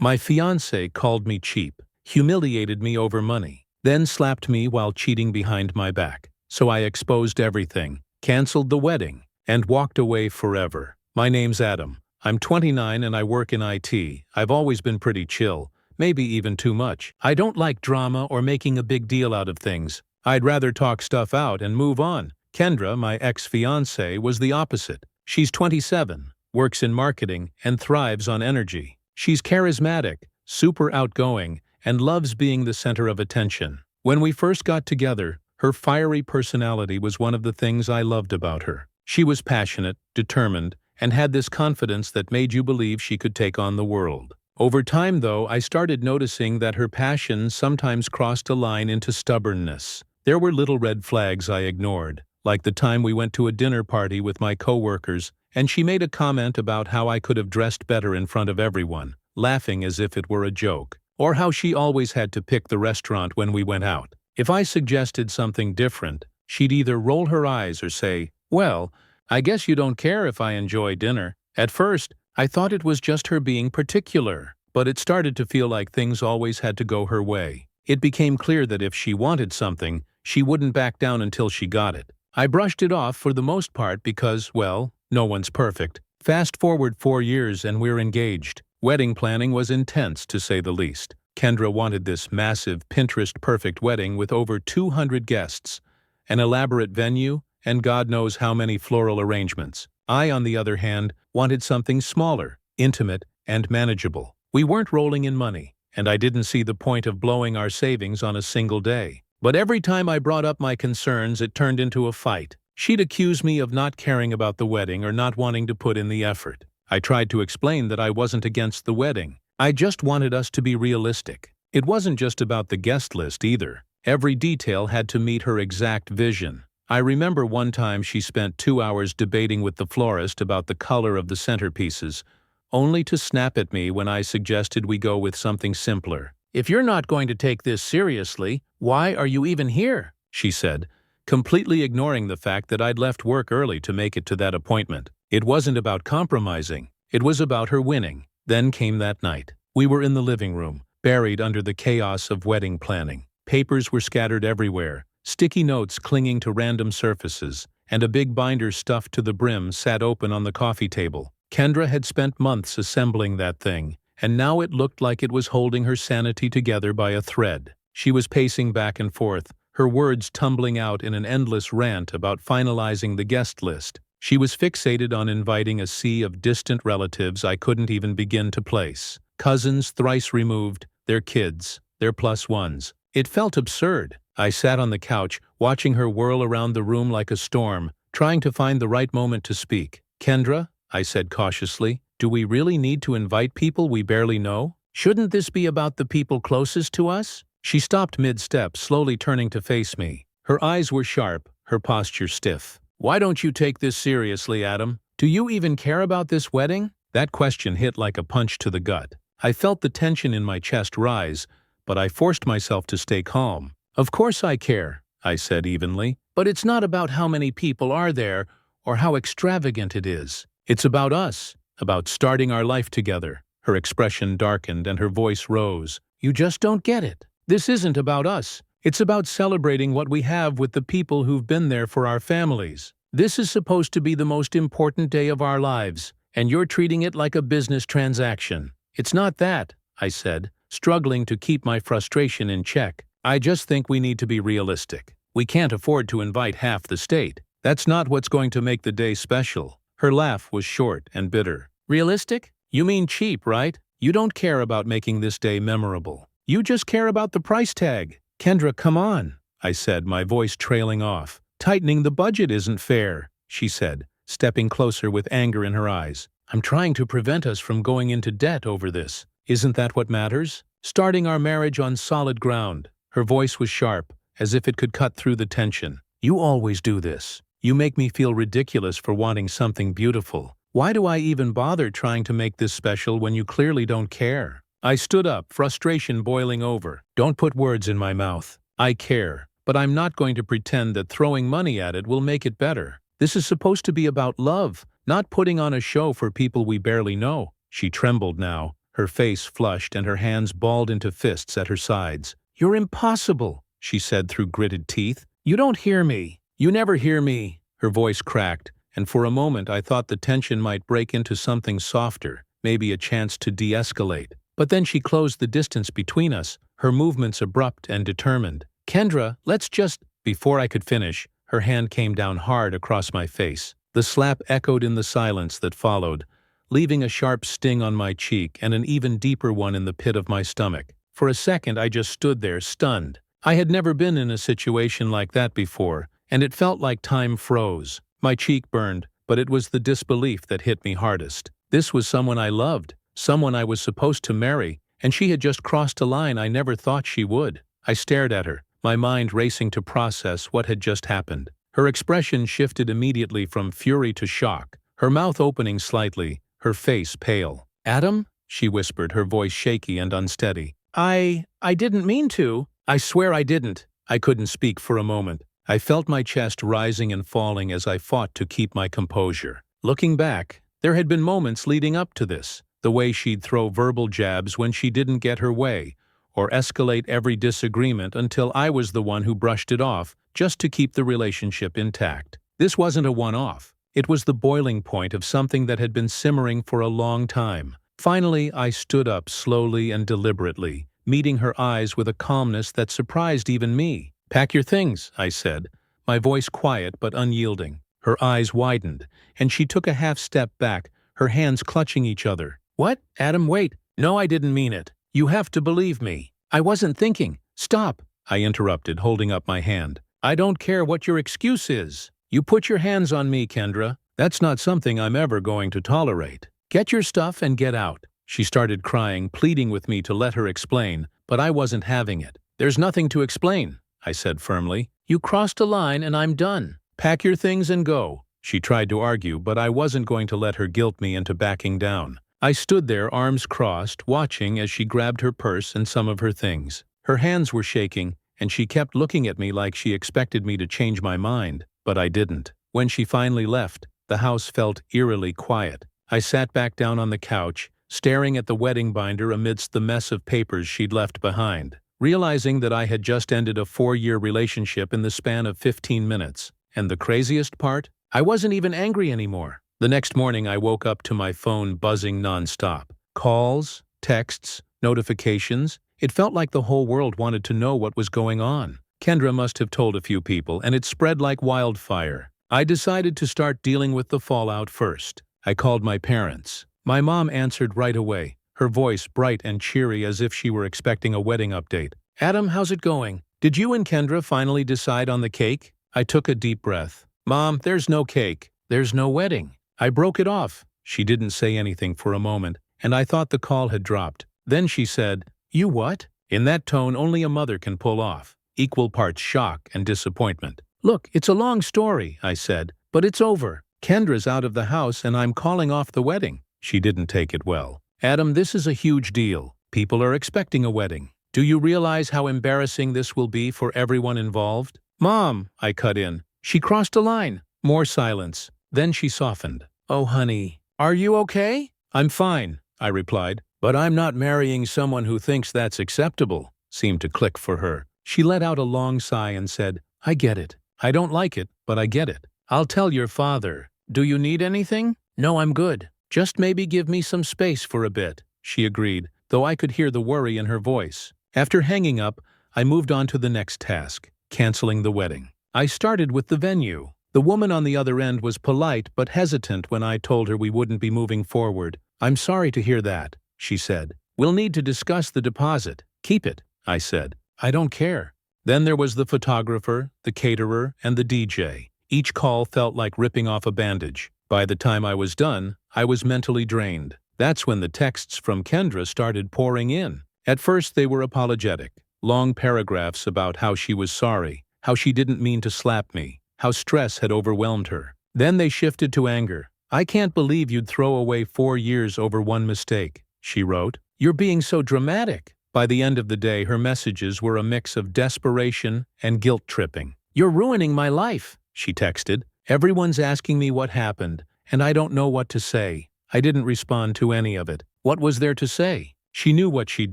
My fiancé called me cheap, humiliated me over money, then slapped me while cheating behind my back. So I exposed everything, canceled the wedding, and walked away forever. My name's Adam. I'm 29 and I work in IT. I've always been pretty chill, maybe even too much. I don't like drama or making a big deal out of things. I'd rather talk stuff out and move on. Kendra, my ex-fiancée, was the opposite. She's 27, works in marketing, and thrives on energy. She's charismatic, super outgoing, and loves being the center of attention. When we first got together, her fiery personality was one of the things I loved about her. She was passionate, determined, and had this confidence that made you believe she could take on the world. Over time, though, I started noticing that her passion sometimes crossed a line into stubbornness. There were little red flags I ignored, like the time we went to a dinner party with my coworkers, and she made a comment about how I could have dressed better in front of everyone, laughing as if it were a joke, or how she always had to pick the restaurant when we went out. If I suggested something different, she'd either roll her eyes or say, "Well, I guess you don't care if I enjoy dinner." At first, I thought it was just her being particular, but it started to feel like things always had to go her way. It became clear that if she wanted something, she wouldn't back down until she got it. I brushed it off for the most part because, well, no one's perfect. Fast forward 4 years and we're engaged. Wedding planning was intense, to say the least. Kendra wanted this massive, Pinterest-perfect wedding with over 200 guests, an elaborate venue, and God knows how many floral arrangements. I, on the other hand, wanted something smaller, intimate, and manageable. We weren't rolling in money, and I didn't see the point of blowing our savings on a single day. But every time I brought up my concerns, it turned into a fight. She'd accuse me of not caring about the wedding or not wanting to put in the effort. I tried to explain that I wasn't against the wedding. I just wanted us to be realistic. It wasn't just about the guest list either. Every detail had to meet her exact vision. I remember one time she spent 2 hours debating with the florist about the color of the centerpieces, only to snap at me when I suggested we go with something simpler. "If you're not going to take this seriously, why are you even here?" she said, completely ignoring the fact that I'd left work early to make it to that appointment. It wasn't about compromising. It was about her winning. Then came that night. We were in the living room, buried under the chaos of wedding planning. Papers were scattered everywhere, sticky notes clinging to random surfaces, and a big binder stuffed to the brim sat open on the coffee table. Kendra had spent months assembling that thing, and now it looked like it was holding her sanity together by a thread. She was pacing back and forth, her words tumbling out in an endless rant about finalizing the guest list. She was fixated on inviting a sea of distant relatives I couldn't even begin to place. Cousins thrice removed, their kids, their plus ones. It felt absurd. I sat on the couch, watching her whirl around the room like a storm, trying to find the right moment to speak. "Kendra," I said cautiously, "do we really need to invite people we barely know? Shouldn't this be about the people closest to us?" She stopped mid-step, slowly turning to face me. Her eyes were sharp, her posture stiff. "Why don't you take this seriously, Adam? Do you even care about this wedding?" That question hit like a punch to the gut. I felt the tension in my chest rise, but I forced myself to stay calm. "Of course I care," I said evenly, "but it's not about how many people are there or how extravagant it is. It's about us, about starting our life together." Her expression darkened and her voice rose. "You just don't get it. This isn't about us. It's about celebrating what we have with the people who've been there for our families. This is supposed to be the most important day of our lives, and you're treating it like a business transaction." "It's not that," I said, struggling to keep my frustration in check. "I just think we need to be realistic. We can't afford to invite half the state. That's not what's going to make the day special." Her laugh was short and bitter. "Realistic? You mean cheap, right? You don't care about making this day memorable. You just care about the price tag." "Kendra, come on," I said, my voice trailing off. "Tightening the budget isn't fair," she said, stepping closer with anger in her eyes. "I'm trying to prevent us from going into debt over this. Isn't that what matters? Starting our marriage on solid ground." Her voice was sharp, as if it could cut through the tension. "You always do this. You make me feel ridiculous for wanting something beautiful. Why do I even bother trying to make this special when you clearly don't care?" I stood up, frustration boiling over. "Don't put words in my mouth. I care, but I'm not going to pretend that throwing money at it will make it better. This is supposed to be about love, not putting on a show for people we barely know." She trembled now, her face flushed and her hands balled into fists at her sides. "You're impossible," she said through gritted teeth. "You don't hear me. You never hear me." Her voice cracked, and for a moment I thought the tension might break into something softer, maybe a chance to de-escalate. But then she closed the distance between us, her movements abrupt and determined. "Kendra, let's just—" Before I could finish, her hand came down hard across my face. The slap echoed in the silence that followed, leaving a sharp sting on my cheek and an even deeper one in the pit of my stomach. For a second I just stood there, stunned. I had never been in a situation like that before, and it felt like time froze. My cheek burned, but it was the disbelief that hit me hardest. This was someone I loved, someone I was supposed to marry, and she had just crossed a line I never thought she would. I stared at her, my mind racing to process what had just happened. Her expression shifted immediately from fury to shock, her mouth opening slightly, her face pale. "Adam?" she whispered, her voice shaky and unsteady. I didn't mean to. I swear I didn't." I couldn't speak for a moment. I felt my chest rising and falling as I fought to keep my composure. Looking back, there had been moments leading up to this, the way she'd throw verbal jabs when she didn't get her way, or escalate every disagreement until I was the one who brushed it off, just to keep the relationship intact. This wasn't a one-off. It was the boiling point of something that had been simmering for a long time. Finally, I stood up slowly and deliberately, meeting her eyes with a calmness that surprised even me. "Pack your things," I said, my voice quiet but unyielding. Her eyes widened, and she took a half step back, her hands clutching each other. "What? Adam, wait. No, I didn't mean it. You have to believe me. I wasn't thinking." "Stop," I interrupted, holding up my hand. "I don't care what your excuse is. You put your hands on me, Kendra. That's not something I'm ever going to tolerate. Get your stuff and get out." She started crying, pleading with me to let her explain, but I wasn't having it. "There's nothing to explain," I said firmly. "You crossed a line and I'm done. Pack your things and go." She tried to argue, but I wasn't going to let her guilt me into backing down. I stood there, arms crossed, watching as she grabbed her purse and some of her things. Her hands were shaking, and she kept looking at me like she expected me to change my mind, but I didn't. When she finally left, the house felt eerily quiet. I sat back down on the couch, staring at the wedding binder amidst the mess of papers she'd left behind, realizing that I had just ended a 4-year relationship in the span of 15 minutes. And the craziest part? I wasn't even angry anymore. The next morning I woke up to my phone buzzing nonstop. Calls, texts, notifications. It felt like the whole world wanted to know what was going on. Kendra must have told a few people, and it spread like wildfire. I decided to start dealing with the fallout first. I called my parents. My mom answered right away, her voice bright and cheery as if she were expecting a wedding update. "Adam, how's it going? Did you and Kendra finally decide on the cake?" I took a deep breath. "Mom, there's no cake. There's no wedding. I broke it off." She didn't say anything for a moment, and I thought the call had dropped. Then she said, "You what?" In that tone only a mother can pull off, equal parts shock and disappointment. "Look, it's a long story," I said, "but it's over. Kendra's out of the house and I'm calling off the wedding." She didn't take it well. "Adam, this is a huge deal. People are expecting a wedding. Do you realize how embarrassing this will be for everyone involved?" "Mom," I cut in. "She crossed a line." More silence. Then she softened. "Oh, honey, are you okay?" "I'm fine," I replied. "But I'm not marrying someone who thinks that's acceptable," seemed to click for her. She let out a long sigh and said, "I get it. I don't like it, but I get it. I'll tell your father. Do you need anything?" "No, I'm good. Just maybe give me some space for a bit," she agreed, though I could hear the worry in her voice. After hanging up, I moved on to the next task, canceling the wedding. I started with the venue. The woman on the other end was polite but hesitant when I told her we wouldn't be moving forward. "I'm sorry to hear that," she said. "We'll need to discuss the deposit." "Keep it," I said. "I don't care." Then there was the photographer, the caterer, and the DJ. Each call felt like ripping off a bandage. By the time I was done, I was mentally drained. That's when the texts from Kendra started pouring in. At first they were apologetic, long paragraphs about how she was sorry, how she didn't mean to slap me, how stress had overwhelmed her. Then they shifted to anger. "I can't believe you'd throw away 4 years over one mistake," she wrote. "You're being so dramatic." By the end of the day, her messages were a mix of desperation and guilt-tripping. "You're ruining my life," she texted. "Everyone's asking me what happened, and I don't know what to say." I didn't respond to any of it. What was there to say? She knew what she'd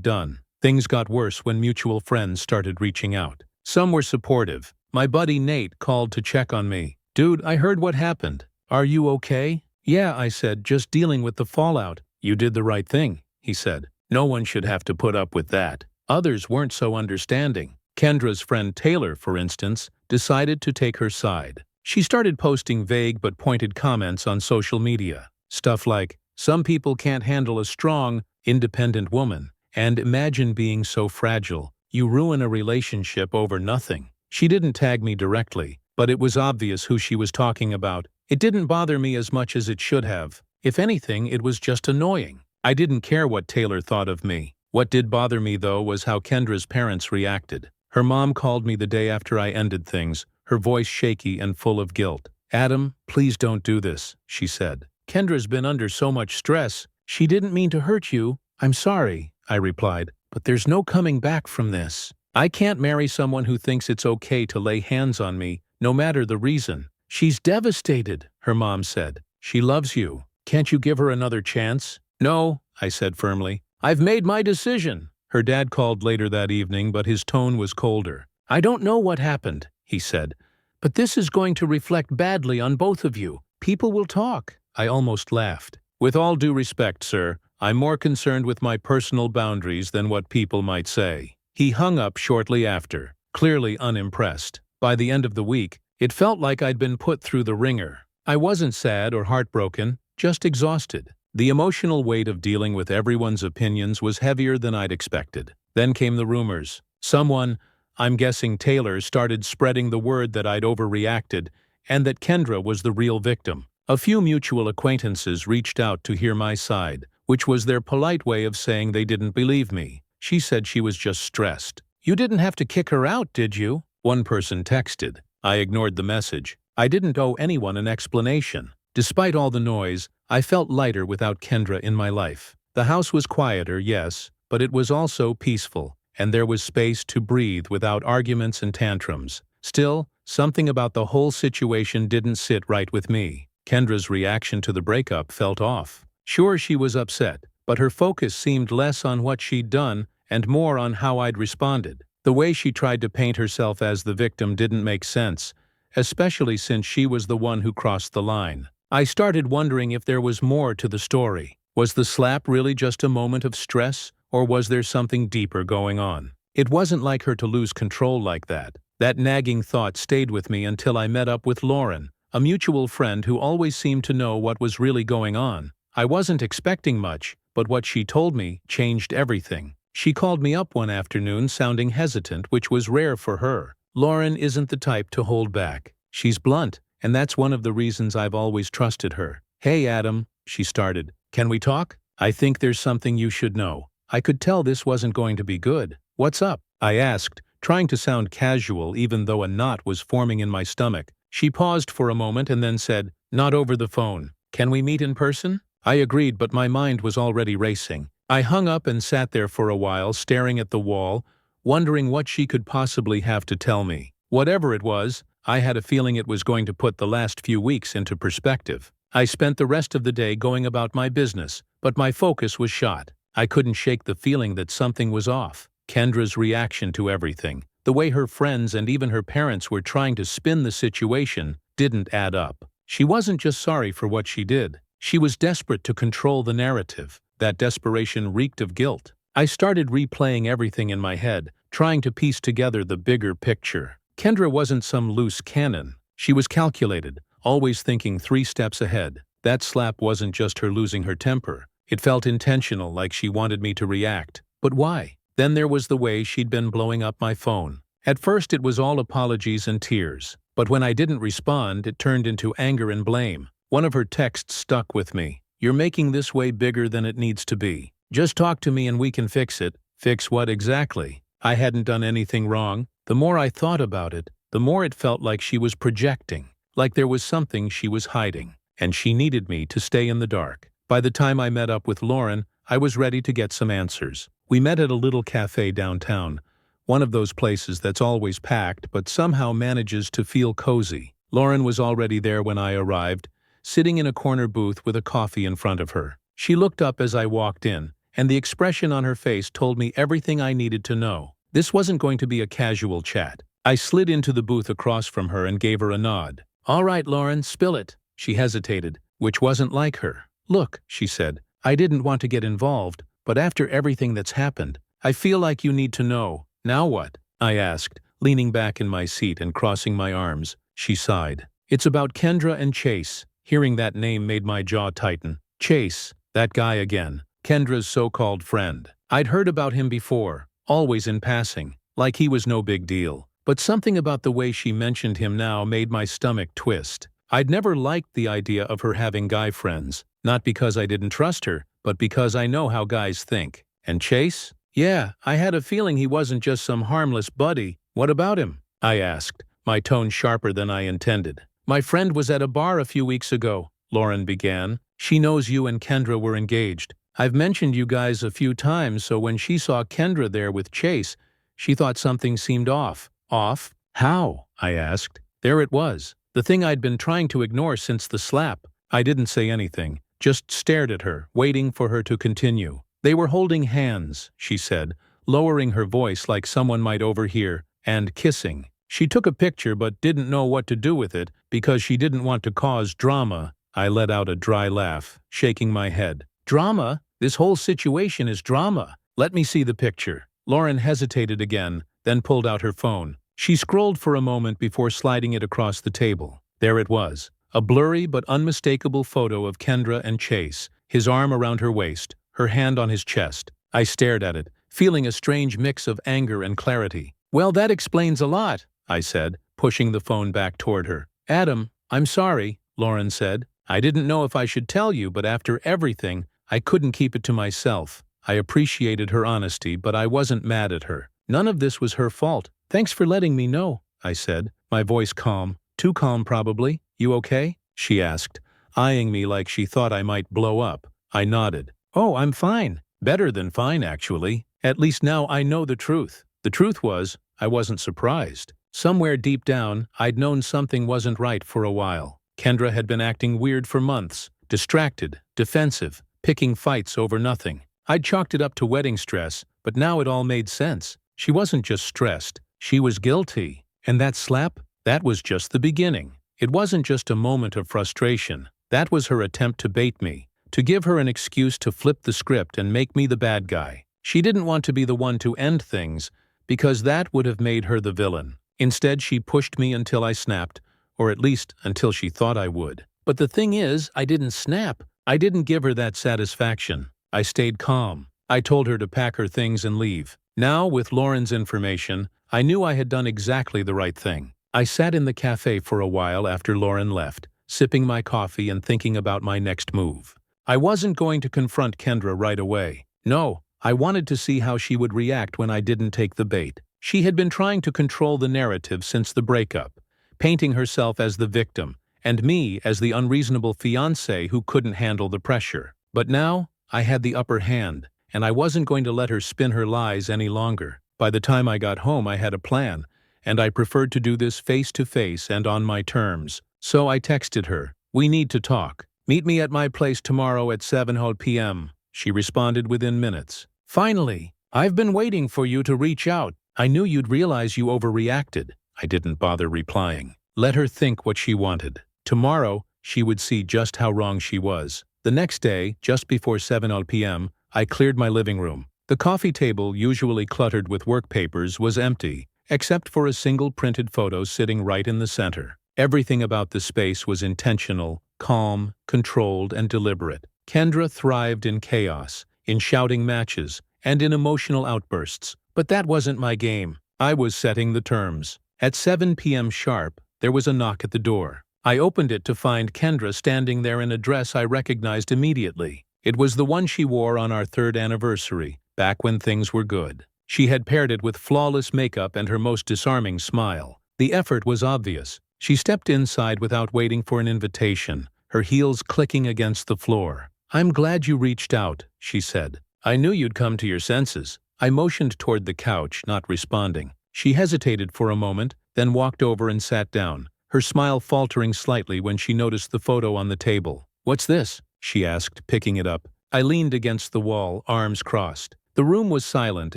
done. Things got worse when mutual friends started reaching out. Some were supportive. My buddy Nate called to check on me. "Dude, I heard what happened. Are you okay?" "Yeah," I said, "just dealing with the fallout." "You did the right thing," he said. "No one should have to put up with that." Others weren't so understanding. Kendra's friend Taylor, for instance, decided to take her side. She started posting vague but pointed comments on social media. Stuff like, "Some people can't handle a strong, independent woman," and "Imagine being so fragile. You ruin a relationship over nothing." She didn't tag me directly, but it was obvious who she was talking about. It didn't bother me as much as it should have. If anything, it was just annoying. I didn't care what Taylor thought of me. What did bother me, though, was how Kendra's parents reacted. Her mom called me the day after I ended things, her voice shaky and full of guilt. "Adam, please don't do this," she said. "Kendra's been under so much stress. She didn't mean to hurt you." "I'm sorry," I replied, "but there's no coming back from this. I can't marry someone who thinks it's okay to lay hands on me, no matter the reason." "She's devastated," her mom said. "She loves you. Can't you give her another chance?" "No," I said firmly. "I've made my decision." Her dad called later that evening, but his tone was colder. "I don't know what happened," he said, "but this is going to reflect badly on both of you. People will talk." I almost laughed. "With all due respect, sir, I'm more concerned with my personal boundaries than what people might say." He hung up shortly after, clearly unimpressed. By the end of the week, it felt like I'd been put through the ringer. I wasn't sad or heartbroken, just exhausted. The emotional weight of dealing with everyone's opinions was heavier than I'd expected. Then came the rumors. Someone, I'm guessing Taylor, started spreading the word that I'd overreacted and that Kendra was the real victim. A few mutual acquaintances reached out to hear my side, which was their polite way of saying they didn't believe me. She said she was just stressed. "You didn't have to kick her out, did you?" one person texted. I ignored the message. I didn't owe anyone an explanation. Despite all the noise, I felt lighter without Kendra in my life. The house was quieter, yes, but it was also peaceful, and there was space to breathe without arguments and tantrums. Still, something about the whole situation didn't sit right with me. Kendra's reaction to the breakup felt off. Sure, she was upset, but her focus seemed less on what she'd done and more on how I'd responded. The way she tried to paint herself as the victim didn't make sense, especially since she was the one who crossed the line. I started wondering if there was more to the story. Was the slap really just a moment of stress, or was there something deeper going on? It wasn't like her to lose control like that. That nagging thought stayed with me until I met up with Lauren, a mutual friend who always seemed to know what was really going on. I wasn't expecting much, but what she told me changed everything. She called me up one afternoon sounding hesitant, which was rare for her. Lauren isn't the type to hold back. She's blunt, and that's one of the reasons I've always trusted her. "Hey Adam," she started. "Can we talk? I think there's something you should know." I could tell this wasn't going to be good. "What's up?" I asked, trying to sound casual even though a knot was forming in my stomach. She paused for a moment and then said, "Not over the phone. Can we meet in person?" I agreed, but my mind was already racing. I hung up and sat there for a while, staring at the wall, wondering what she could possibly have to tell me. Whatever it was, I had a feeling it was going to put the last few weeks into perspective. I spent the rest of the day going about my business, but my focus was shot. I couldn't shake the feeling that something was off. Kendra's reaction to everything, the way her friends and even her parents were trying to spin the situation, didn't add up. She wasn't just sorry for what she did. She was desperate to control the narrative. That desperation reeked of guilt. I started replaying everything in my head, trying to piece together the bigger picture. Kendra wasn't some loose cannon. She was calculated, always thinking 3 steps ahead. That slap wasn't just her losing her temper. It felt intentional, like she wanted me to react. But why? Then there was the way she'd been blowing up my phone. At first it was all apologies and tears. But when I didn't respond, it turned into anger and blame. One of her texts stuck with me. "You're making this way bigger than it needs to be. Just talk to me and we can fix it." Fix what exactly? I hadn't done anything wrong. The more I thought about it, the more it felt like she was projecting, like there was something she was hiding, and she needed me to stay in the dark. By the time I met up with Lauren, I was ready to get some answers. We met at a little cafe downtown, one of those places that's always packed but somehow manages to feel cozy. Lauren was already there when I arrived, sitting in a corner booth with a coffee in front of her. She looked up as I walked in, and the expression on her face told me everything I needed to know. This wasn't going to be a casual chat. I slid into the booth across from her and gave her a nod. "All right, Lauren, spill it." She hesitated, which wasn't like her. "Look," she said, "I didn't want to get involved, but after everything that's happened, I feel like you need to know." "Now what?" I asked, leaning back in my seat and crossing my arms. She sighed. "It's about Kendra and Chase." Hearing that name made my jaw tighten. Chase, that guy again. Kendra's so-called friend. I'd heard about him before, always in passing, like he was no big deal. But something about the way she mentioned him now made my stomach twist. I'd never liked the idea of her having guy friends, not because I didn't trust her, but because I know how guys think. And Chase? Yeah, I had a feeling he wasn't just some harmless buddy. "What about him?" I asked, my tone sharper than I intended. "My friend was at a bar a few weeks ago," Lauren began. "She knows you and Kendra were engaged. I've mentioned you guys a few times, so when she saw Kendra there with Chase, she thought something seemed off." "Off? How?" I asked. There it was, the thing I'd been trying to ignore since the slap. I didn't say anything, just stared at her, waiting for her to continue. "They were holding hands," she said, lowering her voice like someone might overhear, "and kissing. She took a picture but didn't know what to do with it because she didn't want to cause drama." I let out a dry laugh, shaking my head. "Drama? This whole situation is drama. Let me see the picture." Lauren hesitated again, then pulled out her phone. She scrolled for a moment before sliding it across the table. There it was, a blurry but unmistakable photo of Kendra and Chase, his arm around her waist, her hand on his chest. I stared at it, feeling a strange mix of anger and clarity. "Well, that explains a lot," I said, pushing the phone back toward her. "Adam, I'm sorry," Lauren said. "I didn't know if I should tell you, but after everything, I couldn't keep it to myself." I appreciated her honesty, but I wasn't mad at her. None of this was her fault. "Thanks for letting me know," I said, my voice calm. "Too calm, probably. You okay?" she asked, eyeing me like she thought I might blow up. I nodded. "Oh, I'm fine. Better than fine, actually. At least now I know the truth." The truth was, I wasn't surprised. Somewhere deep down, I'd known something wasn't right for a while. Kendra had been acting weird for months, distracted, defensive, picking fights over nothing. I'd chalked it up to wedding stress, but now it all made sense. She wasn't just stressed, she was guilty. And that slap? That was just the beginning. It wasn't just a moment of frustration. That was her attempt to bait me, to give her an excuse to flip the script and make me the bad guy. She didn't want to be the one to end things, because that would have made her the villain. Instead, she pushed me until I snapped, or at least until she thought I would. But the thing is, I didn't snap. I didn't give her that satisfaction. I stayed calm. I told her to pack her things and leave. Now, with Lauren's information, I knew I had done exactly the right thing. I sat in the cafe for a while after Lauren left, sipping my coffee and thinking about my next move. I wasn't going to confront Kendra right away. No, I wanted to see how she would react when I didn't take the bait. She had been trying to control the narrative since the breakup, painting herself as the victim, and me as the unreasonable fiancé who couldn't handle the pressure. But now, I had the upper hand, and I wasn't going to let her spin her lies any longer. By the time I got home, I had a plan, and I preferred to do this face-to-face and on my terms. So I texted her, "We need to talk. Meet me at my place tomorrow at 7 p.m. She responded within minutes. "Finally, I've been waiting for you to reach out. I knew you'd realize you overreacted." I didn't bother replying. Let her think what she wanted. Tomorrow, she would see just how wrong she was. The next day, just before 7 p.m., I cleared my living room. The coffee table, usually cluttered with work papers, was empty, except for a single printed photo sitting right in the center. Everything about the space was intentional, calm, controlled, and deliberate. Kendra thrived in chaos, in shouting matches, and in emotional outbursts. But that wasn't my game. I was setting the terms. At 7 p.m. sharp, there was a knock at the door. I opened it to find Kendra standing there in a dress I recognized immediately. It was the one she wore on our 3rd anniversary, back when things were good. She had paired it with flawless makeup and her most disarming smile. The effort was obvious. She stepped inside without waiting for an invitation, her heels clicking against the floor. "I'm glad you reached out," she said. "I knew you'd come to your senses." I motioned toward the couch, not responding. She hesitated for a moment, then walked over and sat down, her smile faltering slightly when she noticed the photo on the table. "What's this?" she asked, picking it up. I leaned against the wall, arms crossed. The room was silent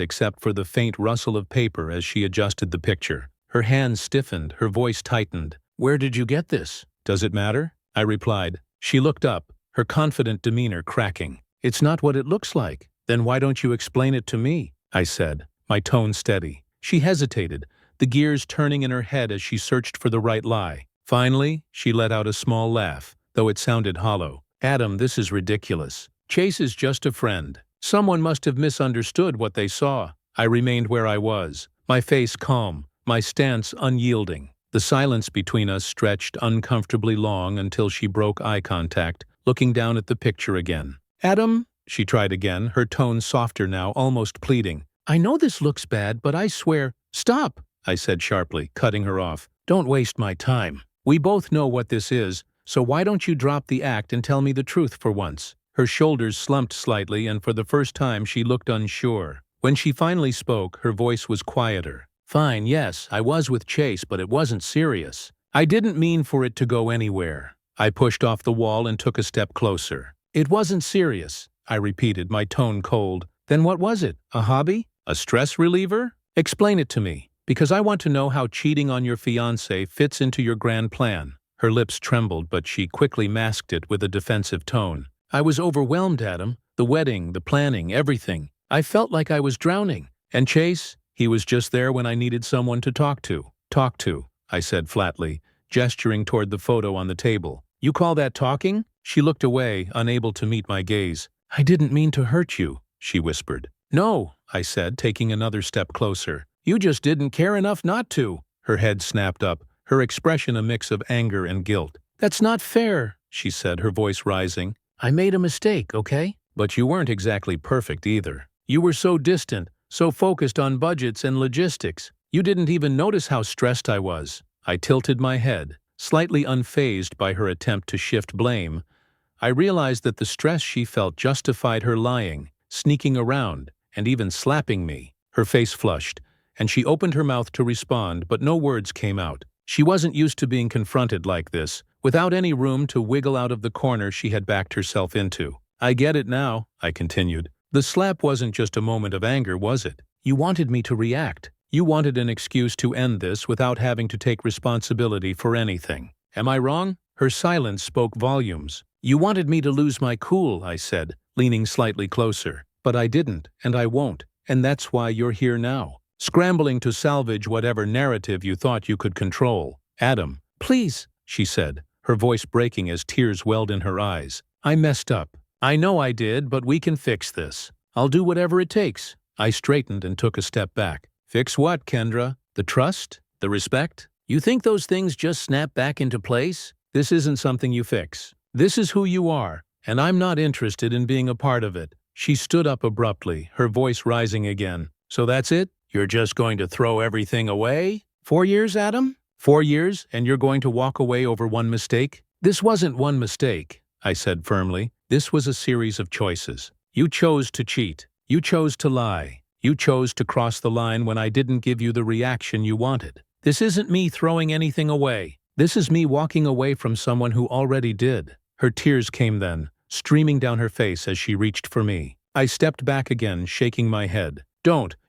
except for the faint rustle of paper as she adjusted the picture. Her hands stiffened, her voice tightened. "Where did you get this?" "Does it matter?" I replied. She looked up, her confident demeanor cracking. "It's not what it looks like." "Then why don't you explain it to me?" I said, my tone steady. She hesitated, the gears turning in her head as she searched for the right lie. Finally, she let out a small laugh, though it sounded hollow. "Adam, this is ridiculous. Chase is just a friend. Someone must have misunderstood what they saw." I remained where I was, my face calm, my stance unyielding. The silence between us stretched uncomfortably long until she broke eye contact, looking down at the picture again. "Adam," she tried again, her tone softer now, almost pleading. "I know this looks bad, but I swear—" "Stop!" I said sharply, cutting her off. "Don't waste my time. We both know what this is, so why don't you drop the act and tell me the truth for once?" Her shoulders slumped slightly, and for the first time she looked unsure. When she finally spoke, her voice was quieter. "Fine, yes, I was with Chase, but it wasn't serious. I didn't mean for it to go anywhere." I pushed off the wall and took a step closer. "It wasn't serious," I repeated, my tone cold. "Then what was it? A hobby? A stress reliever? Explain it to me, because I want to know how cheating on your fiancé fits into your grand plan." Her lips trembled, but she quickly masked it with a defensive tone. "I was overwhelmed, Adam. The wedding, the planning, everything. I felt like I was drowning. And Chase? He was just there when I needed someone to talk to." "Talk to," I said flatly, gesturing toward the photo on the table. "You call that talking?" She looked away, unable to meet my gaze. "I didn't mean to hurt you," she whispered. "No," I said, taking another step closer. "You just didn't care enough not to." Her head snapped up, her expression a mix of anger and guilt. "That's not fair," she said, her voice rising. "I made a mistake, okay? But you weren't exactly perfect either. You were so distant, so focused on budgets and logistics. You didn't even notice how stressed I was." I tilted my head, slightly unfazed by her attempt to shift blame. I realized that the stress she felt justified her lying, sneaking around, and even slapping me. Her face flushed, and she opened her mouth to respond, but no words came out. She wasn't used to being confronted like this, without any room to wiggle out of the corner she had backed herself into. "I get it now," I continued. "The slap wasn't just a moment of anger, was it? You wanted me to react. You wanted an excuse to end this without having to take responsibility for anything. Am I wrong?" Her silence spoke volumes. "You wanted me to lose my cool," I said, leaning slightly closer. "But I didn't, and I won't, and that's why you're here now, scrambling to salvage whatever narrative you thought you could control." "Adam, please," she said, her voice breaking as tears welled in her eyes. "I messed up. I know I did, but we can fix this. I'll do whatever it takes." I straightened and took a step back. "Fix what, Kendra? The trust? The respect? You think those things just snap back into place? This isn't something you fix. This is who you are, and I'm not interested in being a part of it." She stood up abruptly, her voice rising again. "So that's it? You're just going to throw everything away? 4 years, Adam? 4 years, and you're going to walk away over one mistake?" "This wasn't one mistake," I said firmly. "This was a series of choices. You chose to cheat. You chose to lie. You chose to cross the line when I didn't give you the reaction you wanted. This isn't me throwing anything away. This is me walking away from someone who already did." Her tears came then, streaming down her face as she reached for me. I stepped back again, shaking my head.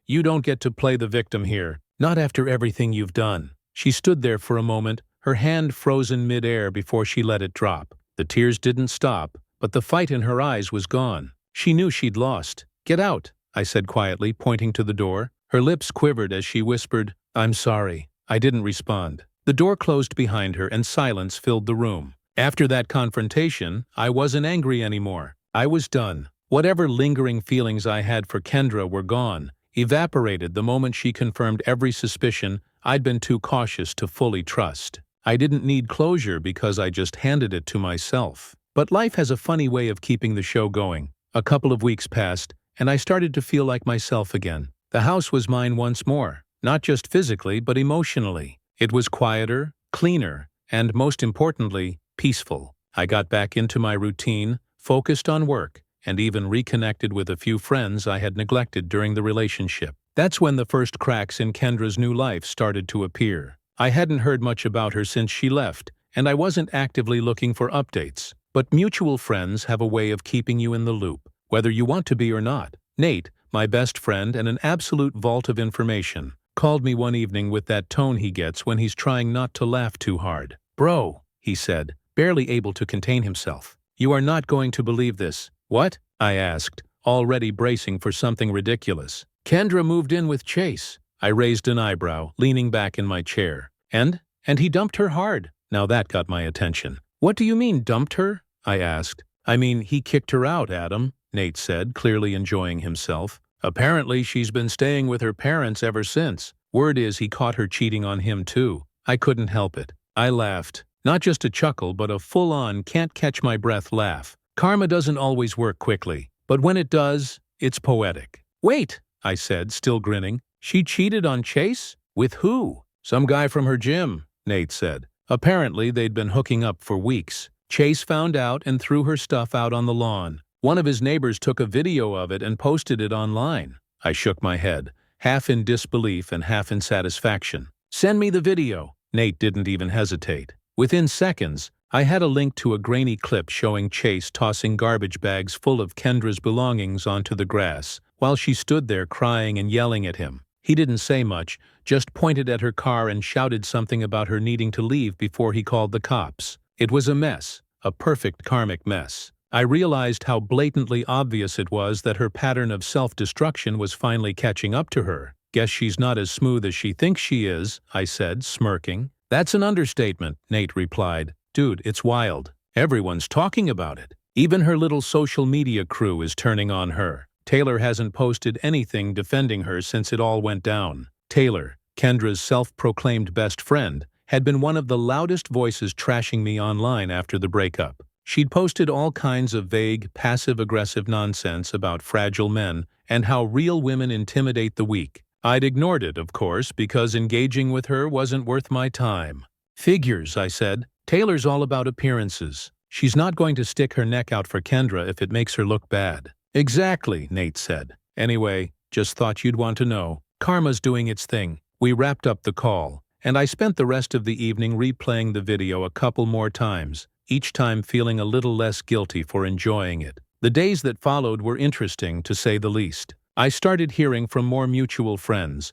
You don't get to play the victim here. Not after everything you've done." She stood there for a moment, her hand frozen mid-air before she let it drop. The tears didn't stop, but the fight in her eyes was gone. She knew she'd lost. "Get out," I said quietly, pointing to the door. Her lips quivered as she whispered, "I'm sorry." I didn't respond. The door closed behind her and silence filled the room. After that confrontation, I wasn't angry anymore. I was done. Whatever lingering feelings I had for Kendra were gone, evaporated the moment she confirmed every suspicion I'd been too cautious to fully trust. I didn't need closure because I just handed it to myself. But life has a funny way of keeping the show going. A couple of weeks passed, and I started to feel like myself again. The house was mine once more, not just physically but emotionally. It was quieter, cleaner, and most importantly, peaceful. I got back into my routine, focused on work, and even reconnected with a few friends I had neglected during the relationship. That's when the first cracks in Kendra's new life started to appear. I hadn't heard much about her since she left, and I wasn't actively looking for updates. But mutual friends have a way of keeping you in the loop. whether you want to be or not. Nate, my best friend and an absolute vault of information, called me one evening with that tone he gets when he's trying not to laugh too hard. "Bro," he said, barely able to contain himself. "You are not going to believe this." "What?" I asked, already bracing for something ridiculous. "Kendra moved in with Chase." I raised an eyebrow, leaning back in my chair. And he dumped her hard." Now that got my attention. "What do you mean, dumped her?" I asked. "I mean, he kicked her out, Adam," Nate said, clearly enjoying himself. "Apparently she's been staying with her parents ever since. Word is he caught her cheating on him too." I couldn't help it. I laughed. Not just a chuckle, but a full-on, can't-catch-my-breath laugh. Karma doesn't always work quickly, but when it does, it's poetic. "Wait," I said, still grinning. "She cheated on Chase? With who?" "Some guy from her gym," Nate said. "Apparently they'd been hooking up for weeks. Chase found out and threw her stuff out on the lawn. One of his neighbors took a video of it and posted it online." I shook my head, half in disbelief and half in satisfaction. "Send me the video." Nate didn't even hesitate. Within seconds, I had a link to a grainy clip showing Chase tossing garbage bags full of Kendra's belongings onto the grass, while she stood there crying and yelling at him. He didn't say much, just pointed at her car and shouted something about her needing to leave before he called the cops. It was a mess, a perfect karmic mess. I realized how blatantly obvious it was that her pattern of self-destruction was finally catching up to her. "Guess she's not as smooth as she thinks she is," I said, smirking. "That's an understatement," Nate replied. "Dude, it's wild. Everyone's talking about it. Even her little social media crew is turning on her. Taylor hasn't posted anything defending her since it all went down." Taylor, Kendra's self-proclaimed best friend, had been one of the loudest voices trashing me online after the breakup. She'd posted all kinds of vague, passive-aggressive nonsense about fragile men and how real women intimidate the weak. I'd ignored it, of course, because engaging with her wasn't worth my time. "Figures," I said. "Taylor's all about appearances. She's not going to stick her neck out for Kendra if it makes her look bad." "Exactly," Nate said. "Anyway, just thought you'd want to know. Karma's doing its thing." We wrapped up the call, and I spent the rest of the evening replaying the video a couple more times, each time feeling a little less guilty for enjoying it. The days that followed were interesting, to say the least. I started hearing from more mutual friends,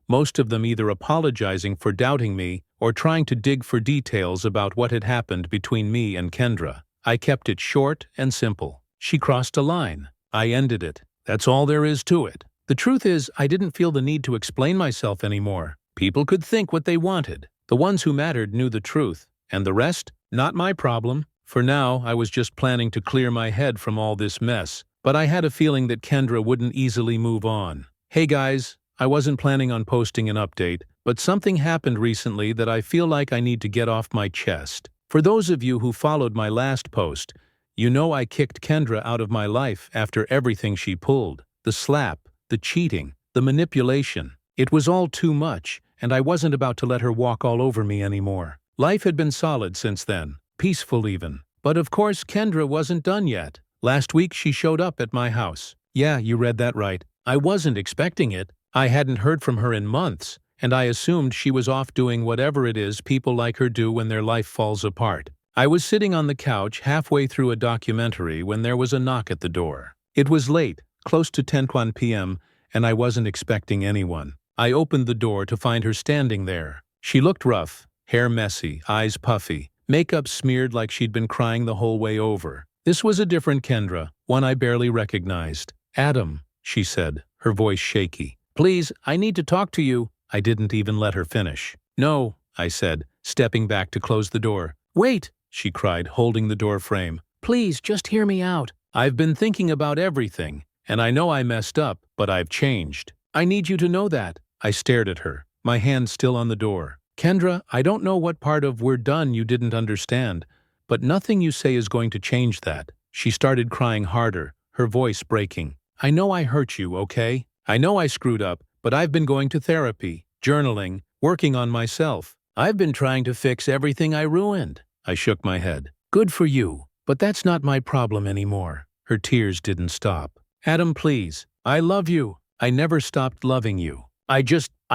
most of them either apologizing for doubting me or trying to dig for details about what had happened between me and Kendra. I kept it short and simple. She crossed a line. I ended it. That's all there is to it. The truth is, I didn't feel the need to explain myself anymore. People could think what they wanted. The ones who mattered knew the truth, and the rest, not my problem. For now, I was just planning to clear my head from all this mess, but I had a feeling that Kendra wouldn't easily move on. "Hey guys, I wasn't planning on posting an update, but something happened recently that I feel like I need to get off my chest. For those of you who followed my last post, you know I kicked Kendra out of my life after everything she pulled. The slap, the cheating, the manipulation. It was all too much, and I wasn't about to let her walk all over me anymore. Life had been solid since then, peaceful even. But of course Kendra wasn't done yet. Last week she showed up at my house. Yeah, you read that right. I wasn't expecting it. I hadn't heard from her in months, and I assumed she was off doing whatever it is people like her do when their life falls apart. I was sitting on the couch halfway through a documentary when there was a knock at the door. It was late, close to 10 p.m., and I wasn't expecting anyone. I opened the door to find her standing there. She looked rough, hair messy, eyes puffy, makeup smeared like she'd been crying the whole way over. This was a different Kendra, one I barely recognized. "Adam," she said, her voice shaky. "Please, I need to talk to you." I didn't even let her finish. "No," I said, stepping back to close the door. "Wait," she cried, holding the door frame. "Please, just hear me out. I've been thinking about everything, and I know I messed up, but I've changed. I need you to know that." I stared at her, my hand still on the door. "Kendra, I don't know what part of 'we're done' you didn't understand, but nothing you say is going to change that." She started crying harder, her voice breaking. "I know I hurt you, okay? I know I screwed up, but I've been going to therapy, journaling, working on myself. I've been trying to fix everything I ruined." I shook my head. "Good for you, but that's not my problem anymore." Her tears didn't stop. "Adam, please. I love you. I never stopped loving you. I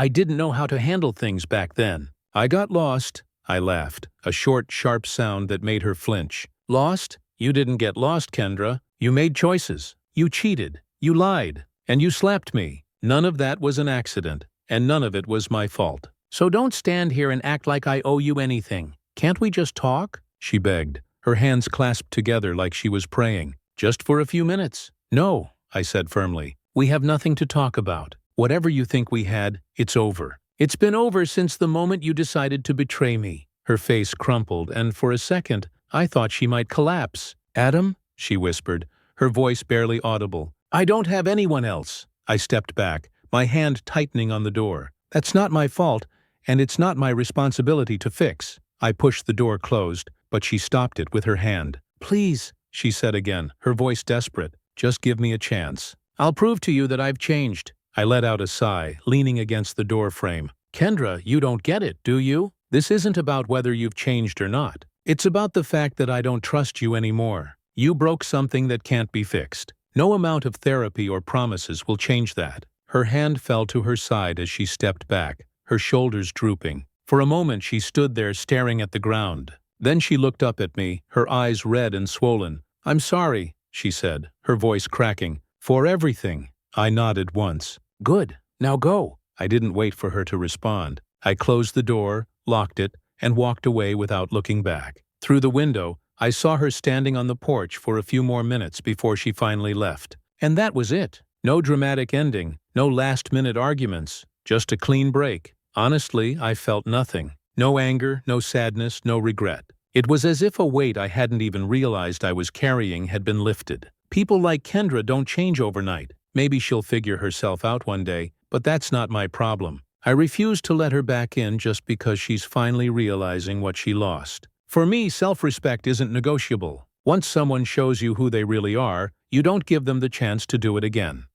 didn't know how to handle things back then. I got lost." I laughed, a short, sharp sound that made her flinch. "Lost? You didn't get lost, Kendra. You made choices. You cheated, you lied, and you slapped me. None of that was an accident, and none of it was my fault. So don't stand here and act like I owe you anything. Can't we just talk? She begged, her hands clasped together like she was praying. Just for a few minutes. No, I said firmly. We have nothing to talk about. Whatever you think we had, it's over. It's been over since the moment you decided to betray me. Her face crumpled, and for a second, I thought she might collapse. Adam, she whispered, her voice barely audible. I don't have anyone else. I stepped back, my hand tightening on the door. That's not my fault, and it's not my responsibility to fix. I pushed the door closed, but she stopped it with her hand. Please, she said again, her voice desperate. Just give me a chance. I'll prove to you that I've changed. I let out a sigh, leaning against the door frame. Kendra, you don't get it, do you? This isn't about whether you've changed or not. It's about the fact that I don't trust you anymore. You broke something that can't be fixed. No amount of therapy or promises will change that. Her hand fell to her side as she stepped back, her shoulders drooping. For a moment she stood there staring at the ground. Then she looked up at me, her eyes red and swollen. I'm sorry, she said, her voice cracking. For everything. I nodded once. Good. Now go. I didn't wait for her to respond. I closed the door, locked it, and walked away without looking back. Through the window, I saw her standing on the porch for a few more minutes before she finally left. And that was it. No dramatic ending, no last-minute arguments, just a clean break. Honestly, I felt nothing. No anger, no sadness, no regret. It was as if a weight I hadn't even realized I was carrying had been lifted. People like Kendra don't change overnight. Maybe she'll figure herself out one day, but that's not my problem. I refuse to let her back in just because she's finally realizing what she lost. For me, self-respect isn't negotiable. Once someone shows you who they really are, you don't give them the chance to do it again.